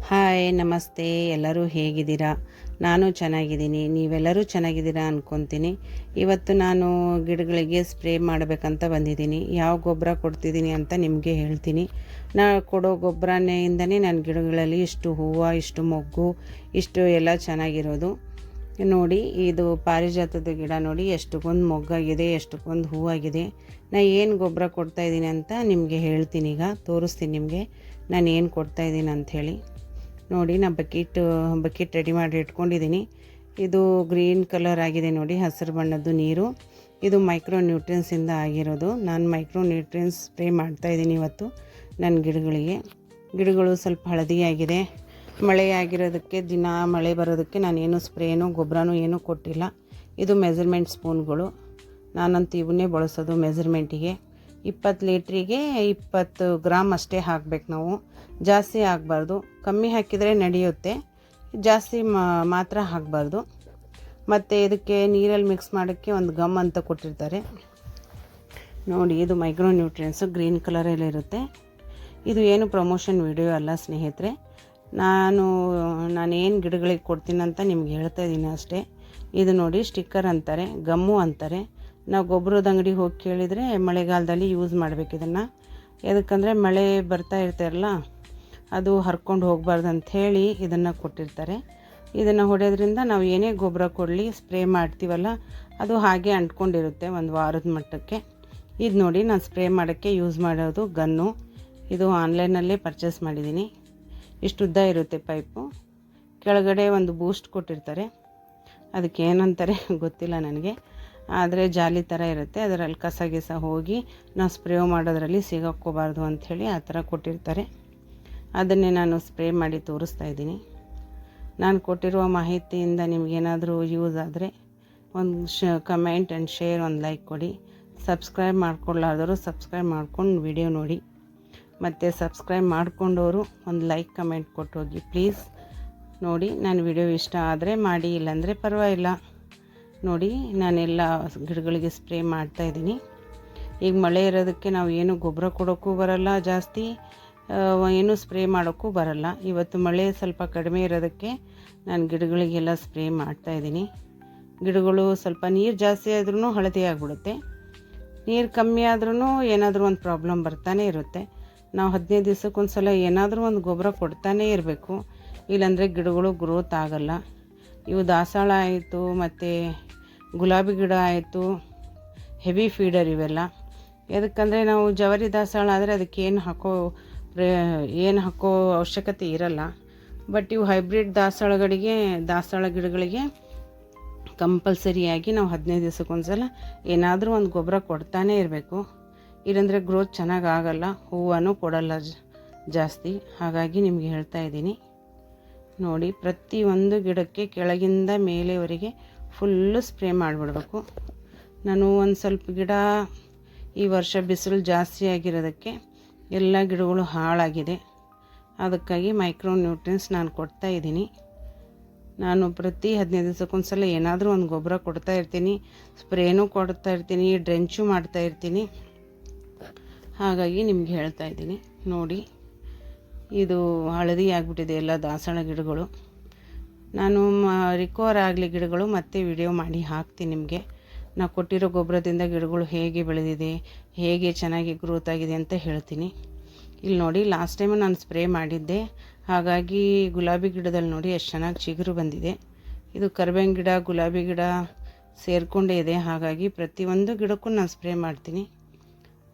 Hi ನಮಸ್ತೆ, ಎಲ್ಲರೂ ಹೇಗಿದ್ದೀರಾ? ನಾನು ಚೆನ್ನಾಗಿದ್ದೀನಿ. ನೀವೆಲ್ಲರೂ ಚೆನ್ನಾಗಿದ್ದೀರಾ ಅಂದ್ಕೊತೀನಿ. ಇವತ್ತು ನಾನು ಗಿಡಗಳಿಗೆ ಸ್ಪ್ರೇ ಮಾಡಬೇಕಂತ ಬಂದಿದ್ದೀನಿ. ಯಾವ ಗೊಬ್ಬರ ಕೊಡ್ತಿದ್ದೀನಿ ಅಂತ ನಿಮಗೆ ಹೇಳ್ತೀನಿ. ನಾನು ಕೊಡೋ ಗೊಬ್ಬರದಿಂದನೇ ನನ್ನ ಗಿಡಗಳಲ್ಲಿ ಇಷ್ಟು ಹೂವು, ಇಷ್ಟು ಮೊಗ್ಗು, ಇಷ್ಟು ಎಲ್ಲ ಚೆನ್ನಾಗಿರೋದು. ನೋಡಿ, ಇದು ಪಾರಿಜಾತದ ಗಿಡ ನೋಡಿ ಎಷ್ಟಕ್ಕೊಂದು ಮೊಗ್ಗಾಗಿದೆ, ಎಷ್ಟಕ್ಕೊಂದು ಹೂವಾಗಿದೆ. ನಾನು ಏನು ಗೊಬ್ಬರ ಕೊಡ್ತಾಯಿದ್ದೀನಿ ಅಂತ ನಿಮಗೆ ಹೇಳ್ತೀನಿ. ಈಗ ತೋರಿಸ್ತೀನಿ ನಿಮಗೆ ನಾನು ಏನು ಕೊಡ್ತಾಯಿದ್ದೀನಿ ಅಂಥೇಳಿ. ನೋಡಿ, ನಾನು ಬಕೆಟ್ ರೆಡಿ ಮಾಡಿ ಇಟ್ಕೊಂಡಿದ್ದೀನಿ. ಇದು ಗ್ರೀನ್ ಕಲರ್ ಆಗಿದೆ ನೋಡಿ, ಹಸಿರು ಬಣ್ಣದ್ದು ನೀರು. ಇದು ಮೈಕ್ರೋ ನ್ಯೂಟ್ರಿಯನ್ಸಿಂದ ಆಗಿರೋದು. ನಾನು ಮೈಕ್ರೋ ನ್ಯೂಟ್ರಿಯನ್ಸ್ ಸ್ಪ್ರೇ ಮಾಡ್ತಾಯಿದ್ದೀನಿ ಇವತ್ತು ನನ್ನ ಗಿಡಗಳು ಸ್ವಲ್ಪ ಹಳದಿಯಾಗಿದೆ. ಮಳೆ ಆಗಿರೋದಕ್ಕೆ, ದಿನ ಮಳೆ ಬರೋದಕ್ಕೆ ನಾನೇನು ಸ್ಪ್ರೇನೂ ಗೊಬ್ಬರನೂ ಏನೂ ಕೊಟ್ಟಿಲ್ಲ. ಇದು ಮೆಜರ್ಮೆಂಟ್ ಸ್ಪೂನ್ಗಳು. ನಾನಂತೂ ಇವನ್ನೇ ಬಳಸೋದು ಮೆಜರ್ಮೆಂಟಿಗೆ. 20 ಲೀಟ್ರಿಗೆ 20 ಗ್ರಾಮ್ ಅಷ್ಟೇ ಹಾಕಬೇಕು ನಾವು. ಜಾಸ್ತಿ ಆಗಬಾರ್ದು. ಕಮ್ಮಿ ಹಾಕಿದರೆ ನಡೆಯುತ್ತೆ, ಜಾಸ್ತಿ ಮಾತ್ರ ಹಾಕಬಾರ್ದು. ಮತ್ತು ಇದಕ್ಕೆ ನೀರಲ್ಲಿ ಮಿಕ್ಸ್ ಮಾಡೋಕ್ಕೆ ಒಂದು ಗಮ್ ಅಂತ ಕೊಟ್ಟಿರ್ತಾರೆ ನೋಡಿ. ಇದು ಮೈಕ್ರೋ ನ್ಯೂಟ್ರಿಯನ್ಸು ಗ್ರೀನ್ ಕಲರಲ್ಲಿರುತ್ತೆ. ಇದು ಏನು ಪ್ರಮೋಷನ್ ವಿಡಿಯೋ ಅಲ್ಲ ಸ್ನೇಹಿತರೆ. ನಾನೇನು ಗಿಡಗಳಿಗೆ ಕೊಡ್ತೀನಂತ ನಿಮ್ಗೆ ಹೇಳ್ತಾ ಇದ್ದೀನಿ ಅಷ್ಟೇ. ಇದು ನೋಡಿ, ಸ್ಟಿಕ್ಕರ್ ಅಂತಾರೆ, ಗಮ್ಮು ಅಂತಾರೆ. ನಾವು ಗೊಬ್ಬರದ ಅಂಗಡಿಗೆ ಹೋಗಿ ಕೇಳಿದರೆ ಮಳೆಗಾಲದಲ್ಲಿ ಯೂಸ್ ಮಾಡಬೇಕು ಇದನ್ನು. ಯಾಕಂದರೆ ಮಳೆ ಬರ್ತಾ ಇರ್ತಾರಲ್ಲ, ಅದು ಹರ್ಕೊಂಡು ಹೋಗಬಾರ್ದು ಅಂಥೇಳಿ ಇದನ್ನು ಕೊಟ್ಟಿರ್ತಾರೆ. ಇದನ್ನು ಹೊಡೆಯೋದ್ರಿಂದ ನಾವು ಏನೇ ಗೊಬ್ಬರ ಕೊಡಲಿ, ಸ್ಪ್ರೇ ಮಾಡ್ತೀವಲ್ಲ, ಅದು ಹಾಗೆ ಅಂಟ್ಕೊಂಡಿರುತ್ತೆ ಒಂದು ವಾರದ ಮಟ್ಟಕ್ಕೆ. ಇದು ನೋಡಿ, ನಾನು ಸ್ಪ್ರೇ ಮಾಡೋಕ್ಕೆ ಯೂಸ್ ಮಾಡೋದು ಗನ್ನು. ಇದು ಆನ್ಲೈನಲ್ಲೇ ಪರ್ಚೇಸ್ ಮಾಡಿದ್ದೀನಿ. ಇಷ್ಟು ಉದ್ದ ಇರುತ್ತೆ ಪೈಪು. ಕೆಳಗಡೆ ಒಂದು ಬೂಸ್ಟ್ ಕೊಟ್ಟಿರ್ತಾರೆ, ಅದಕ್ಕೆ ಏನಂತಾರೆ ಗೊತ್ತಿಲ್ಲ ನನಗೆ. ಆದರೆ ಜಾಲಿ ಥರ ಇರುತ್ತೆ, ಅದರಲ್ಲಿ ಕಸ ಹೋಗಿ ನಾವು ಸ್ಪ್ರೇ ಮಾಡೋದ್ರಲ್ಲಿ ಸಿಗಾಕ್ಕೋಬಾರ್ದು ಅಂಥೇಳಿ ಆ ಥರ ಕೊಟ್ಟಿರ್ತಾರೆ. ಅದನ್ನೇ ನಾನು ಸ್ಪ್ರೇ ಮಾಡಿ ತೋರಿಸ್ತಾ ಇದ್ದೀನಿ. ನಾನು ಕೊಟ್ಟಿರುವ ಮಾಹಿತಿಯಿಂದ ನಿಮಗೇನಾದರೂ ಯೂಸ್ ಆದರೆ ಒಂದು ಕಮೆಂಟ್ ಆ್ಯಂಡ್ ಶೇರ್, ಒಂದು ಲೈಕ್ ಕೊಡಿ. ಸಬ್ಸ್ಕ್ರೈಬ್ ಮಾಡ್ಕೊಳ್ಳಾರ್ದವರು ಸಬ್ಸ್ಕ್ರೈಬ್ ಮಾಡ್ಕೊಂಡು ವಿಡಿಯೋ ನೋಡಿ. ಮತ್ತು ಸಬ್ಸ್ಕ್ರೈಬ್ ಮಾಡ್ಕೊಂಡವರು ಒಂದು ಲೈಕ್ ಕಮೆಂಟ್ ಕೊಟ್ಟು ಹೋಗಿ ಪ್ಲೀಸ್. ನೋಡಿ, ನಾನು ವಿಡಿಯೋ ಇಷ್ಟ ಆದರೆ ಮಾಡಿ, ಇಲ್ಲಾಂದರೆ ಪರವಾಗಿಲ್ಲ. ನೋಡಿ, ನಾನೆಲ್ಲ ಗಿಡಗಳಿಗೆ ಸ್ಪ್ರೇ ಮಾಡ್ತಾಯಿದ್ದೀನಿ. ಈಗ ಮಳೆ ಇರೋದಕ್ಕೆ ನಾವು ಏನು ಗೊಬ್ಬರ ಕೊಡೋಕ್ಕೂ ಬರಲ್ಲ, ಜಾಸ್ತಿ ಏನು ಸ್ಪ್ರೇ ಮಾಡೋಕ್ಕೂ ಬರಲ್ಲ. ಇವತ್ತು ಮಳೆ ಸ್ವಲ್ಪ ಕಡಿಮೆ ಇರೋದಕ್ಕೆ ನಾನು ಗಿಡಗಳಿಗೆಲ್ಲ ಸ್ಪ್ರೇ ಮಾಡ್ತಾಯಿದ್ದೀನಿ. ಗಿಡಗಳು ಸ್ವಲ್ಪ ನೀರು ಜಾಸ್ತಿ ಆದ್ರೂ ಹಳದಿ ಆಗಿಬಿಡುತ್ತೆ, ನೀರು ಕಮ್ಮಿ ಆದ್ರೂ ಏನಾದರೂ ಒಂದು ಪ್ರಾಬ್ಲಮ್ ಬರ್ತಾನೆ ಇರುತ್ತೆ. ನಾವು 15 ದಿವಸಕ್ಕೊಂದು ಸಲ ಏನಾದರೂ ಒಂದು ಗೊಬ್ಬರ ಕೊಡ್ತಾನೇ ಇರಬೇಕು, ಇಲ್ಲಾಂದರೆ ಗಿಡಗಳು ಗ್ರೋತ್ ಆಗಲ್ಲ. ಇವು ದಾಸವಾಳ ಆಯಿತು, ಮತ್ತು ಗುಲಾಬಿ ಗಿಡ ಆಯಿತು, ಹೆವಿ ಫೀಡರ್ ಇವೆಲ್ಲ. ಎದಕ್ಕಂದರೆ ನಾವು ಜವರಿ ದಾಸವಾಳ ಆದರೆ ಅದಕ್ಕೆ ಏನು ಹಾಕೋ ಅವಶ್ಯಕತೆ ಇರಲ್ಲ. ಬಟ್ ಇವು ಹೈಬ್ರಿಡ್ ದಾಸವಾಳ ಗಿಡಗಳಿಗೆ ಕಂಪಲ್ಸರಿಯಾಗಿ ನಾವು 15 ದಿವಸಕ್ಕೊಂದು ಸಲ ಏನಾದರೂ ಒಂದು ಗೊಬ್ಬರ ಕೊಡ್ತಾನೇ ಇರಬೇಕು, ಇಲ್ಲಾಂದರೆ ಗ್ರೋತ್ ಚೆನ್ನಾಗಿ ಆಗಲ್ಲ, ಹೂವನ್ನು ಕೊಡಲ್ಲ ಜಾಸ್ತಿ. ಹಾಗಾಗಿ ನಿಮಗೆ ಹೇಳ್ತಾ ಇದ್ದೀನಿ. ನೋಡಿ, ಪ್ರತಿಯೊಂದು ಗಿಡಕ್ಕೆ ಕೆಳಗಿಂದ ಮೇಲೆವರೆಗೆ ಫುಲ್ಲು ಸ್ಪ್ರೇ ಮಾಡಿಬಿಡ್ಬೇಕು. ನಾನು ಒಂದು ಸ್ವಲ್ಪ ಗಿಡ ಈ ವರ್ಷ ಬಿಸಿಲು ಜಾಸ್ತಿ ಆಗಿರೋದಕ್ಕೆ ಎಲ್ಲ ಗಿಡಗಳು ಹಾಳಾಗಿದೆ. ಅದಕ್ಕಾಗಿ ಮೈಕ್ರೋ ನ್ಯೂಟ್ರಿಯನ್ಸ್ ನಾನು ಕೊಡ್ತಾಯಿದ್ದೀನಿ. ನಾನು ಪ್ರತಿ 15 ದಿವಸಕ್ಕೊಂದು ಸಲ ಏನಾದರೂ ಒಂದು ಗೊಬ್ಬರ ಕೊಡ್ತಾಯಿರ್ತೀನಿ, ಸ್ಪ್ರೇನೂ ಕೊಡ್ತಾಯಿರ್ತೀನಿ, ಡ್ರೆಂಚು ಮಾಡ್ತಾಯಿರ್ತೀನಿ. ಹಾಗಾಗಿ ನಿಮ್ಗೆ ಹೇಳ್ತಾ ಇದ್ದೀನಿ. ನೋಡಿ, ಇದು ಹಳದಿ ಆಗಿಬಿಟ್ಟಿದೆ ಎಲ್ಲ ದಾಸವಾಳ ಗಿಡಗಳು. ನಾನು ರಿಕವರ್ ಆಗಲಿ ಗಿಡಗಳು ಮತ್ತೆ ವಿಡಿಯೋ ಮಾಡಿ ಹಾಕ್ತೀನಿ ನಿಮಗೆ. ನಾವು ಕೊಟ್ಟಿರೋ ಗೊಬ್ಬರದಿಂದ ಗಿಡಗಳು ಹೇಗೆ ಬೆಳೆದಿದೆ, ಹೇಗೆ ಚೆನ್ನಾಗಿ ಗ್ರೋತ್ ಆಗಿದೆ ಅಂತ ಹೇಳ್ತೀನಿ. ಇಲ್ಲಿ ನೋಡಿ, ಲಾಸ್ಟ್ ಟೈಮು ನಾನು ಸ್ಪ್ರೇ ಮಾಡಿದ್ದೆ, ಹಾಗಾಗಿ ಗುಲಾಬಿ ಗಿಡದಲ್ಲಿ ನೋಡಿ ಎಷ್ಟು ಚೆನ್ನಾಗಿ ಚಿಗುರು ಬಂದಿದೆ. ಇದು ಕರಿಬೇವಿನ ಗಿಡ, ಗುಲಾಬಿ ಗಿಡ ಸೇರಿಕೊಂಡೇ ಇದೆ. ಹಾಗಾಗಿ ಪ್ರತಿಯೊಂದು ಗಿಡಕ್ಕೂ ನಾನು ಸ್ಪ್ರೇ ಮಾಡ್ತೀನಿ.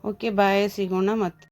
ಓಕೆ, ಬಾಯ್, ಸಿಗೋಣ ಮತ್ತೆ.